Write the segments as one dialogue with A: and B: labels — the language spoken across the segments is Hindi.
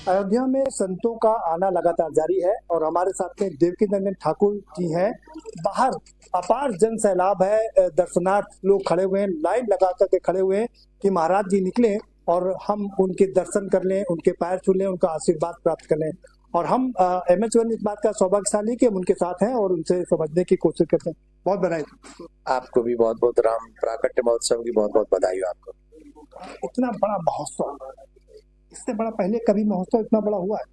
A: अयोध्या में संतों का आना लगातार जारी है और हमारे साथ में देवकी नंदन ठाकुर जी हैं। बाहर अपार जन सैलाब है, दर्शनार्थ लोग खड़े हुए हैं, लाइन लगा करके खड़े हुए हैं कि महाराज जी निकले और हम उनके दर्शन कर लें, उनके पैर छू लें, उनका आशीर्वाद प्राप्त कर लें। और हम MH1 इस बात का सौभाग्यशाली कि हम उनके साथ हैं और उनसे समझने की कोशिश करते हैं। बहुत बधाई।
B: आपको भी बहुत बहुत राम प्राकट्य महोत्सव की बहुत बहुत बधाई हो आपको।
A: इतना बड़ा महोत्सव, इससे बड़ा पहले कभी महोत्सव इतना बड़ा हुआ है?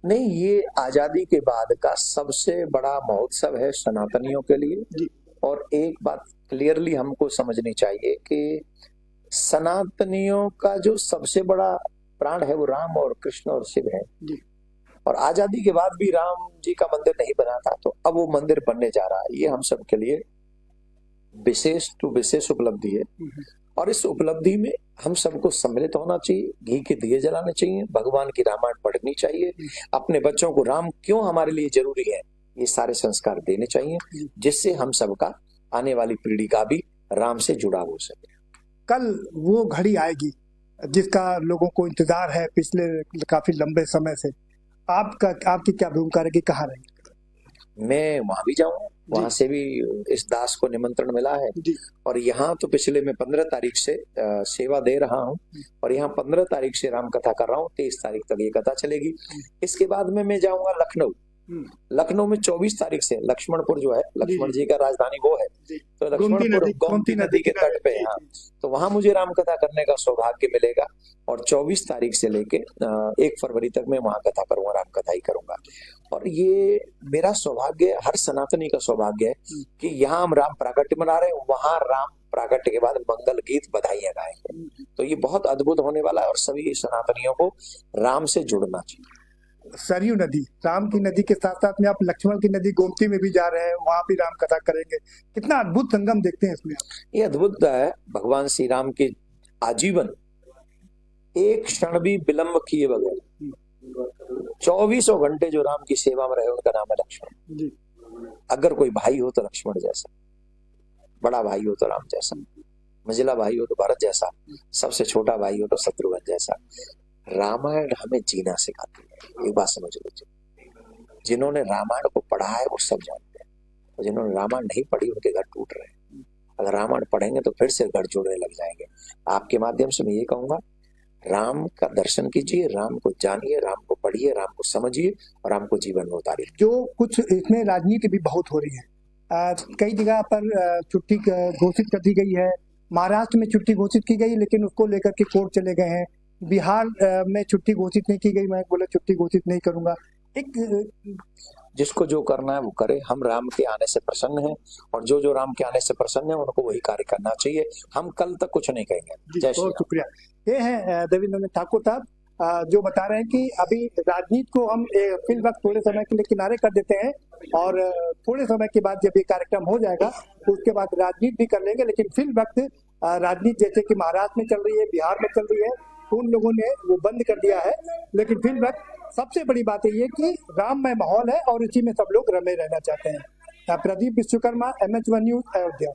B: नहीं, ये आजादी के बाद का सबसे बड़ा महोत्सव है सनातनियों के लिए। और एक बात क्लियरली हमको समझनी चाहिए कि सनातनियों का जो सबसे बड़ा प्राण है वो राम और कृष्ण और शिव है। और आजादी के बाद भी राम जी का मंदिर नहीं बना था, तो अब वो मंदिर बनने जा रहा है। ये हम सब के लिए विशेष उपलब्धि है। और इस उपलब्धि में हम सबको सम्मिलित होना चाहिए, घी के दिए जलाने चाहिए, भगवान की रामायण पढ़नी चाहिए, अपने बच्चों को राम क्यों हमारे लिए जरूरी है ये सारे संस्कार देने चाहिए, जिससे हम सबका आने वाली पीढ़ी का भी राम से जुड़ाव हो सके।
A: कल वो घड़ी आएगी जिसका लोगों को इंतजार है पिछले काफी लंबे समय से। आपकी क्या भूमिका रहेगी, कहाँ रहेगी?
B: मैं वहां भी जाऊंगा, वहां से भी इस दास को निमंत्रण मिला है। और यहाँ तो पिछले मैं 15 तारीख से सेवा दे रहा हूँ और यहाँ 15 तारीख से राम कथा कर रहा हूँ। 23 तारीख तक ये कथा चलेगी। इसके बाद में मैं जाऊंगा लखनऊ। लखनऊ में 24 तारीख से लक्ष्मणपुर जो है, लक्ष्मण जी का राजधानी वो है, तो लक्ष्मणपुर गोमती नदी के तट पे। हाँ, तो वहां मुझे राम कथा करने का सौभाग्य मिलेगा। और 24 तारीख से लेके 1 फरवरी तक मैं वहां कथा करूंगा, राम कथा ही करूंगा। और ये मेरा सौभाग्य, हर सनातनी का सौभाग्य है कि यहाँ हम राम प्राकट्य मना रहे हैं, वहां राम प्राकट्य के बाद मंगल गीत बधाइयां गाएंगे। तो ये बहुत अद्भुत होने वाला है और सभी सनातनियों को राम से जुड़ना चाहिए।
A: सरयू नदी, राम की नदी के साथ साथ में आप लक्ष्मण की नदी गोमती में भी जा रहे हैं, वहां भी राम कथा करेंगे। कितना अद्भुत संगम देखते हैं इसमें।
B: ये अद्भुत है, भगवान श्री राम के आजीवन एक क्षण भी विलंब किए बगैर 24 घंटे जो राम की सेवा में रहे, उनका नाम है लक्ष्मण। अगर कोई भाई हो तो लक्ष्मण जैसा, बड़ा भाई हो तो राम जैसा, मझिला भाई हो तो भरत जैसा, सबसे छोटा भाई हो तो शत्रुघ्न जैसा। रामायण हमें जीना सिखाती है। एक बात समझ लीजिए, जिन्होंने रामायण को पढ़ा है वो सब जानते हैं, और जिन्होंने रामायण नहीं पढ़ी उनके घर टूट रहे हैं। अगर रामायण पढ़ेंगे तो फिर से घर जुड़ने लग जाएंगे। आपके माध्यम से मैं ये कहूंगा, राम का दर्शन कीजिए, राम को जानिए, राम को पढ़िए, राम को समझिए और राम को जीवन में उतारिए।
A: जो कुछ इसमें राजनीति भी बहुत हो रही है, कई जगह पर छुट्टी घोषित कर दी गई है। महाराष्ट्र में छुट्टी घोषित की गई लेकिन उसको लेकर के कोर्ट चले गए हैं। बिहार में छुट्टी घोषित नहीं की गई, मैं बोला छुट्टी घोषित नहीं करूंगा।
B: जिसको जो करना है वो करे। हम राम के आने से प्रसन्न हैं और जो राम के आने से प्रसन्न है उनको वही कार्य करना चाहिए। हम कल तक कुछ नहीं कहेंगे। जय श्री राम।
A: शुक्रिया। ये है देवी नंदन ठाकुर साहब जो बता रहे हैं कि अभी राजनीति को हम फिल वक्त थोड़े समय के लिए किनारे कर देते हैं और थोड़े समय के बाद जब ये कार्यक्रम हो जाएगा तो उसके बाद राजनीति भी कर लेंगे। लेकिन फिल वक्त राजनीति जैसे कि महाराष्ट्र में चल रही है, बिहार में चल रही है, उन लोगों ने वो बंद कर दिया है। लेकिन फिल वक्त सबसे बड़ी बात ये कि राममय माहौल है और इसी में सब लोग रमे रहना चाहते हैं। Pradeep Vishwakarma, MH1 news, Ayodhya.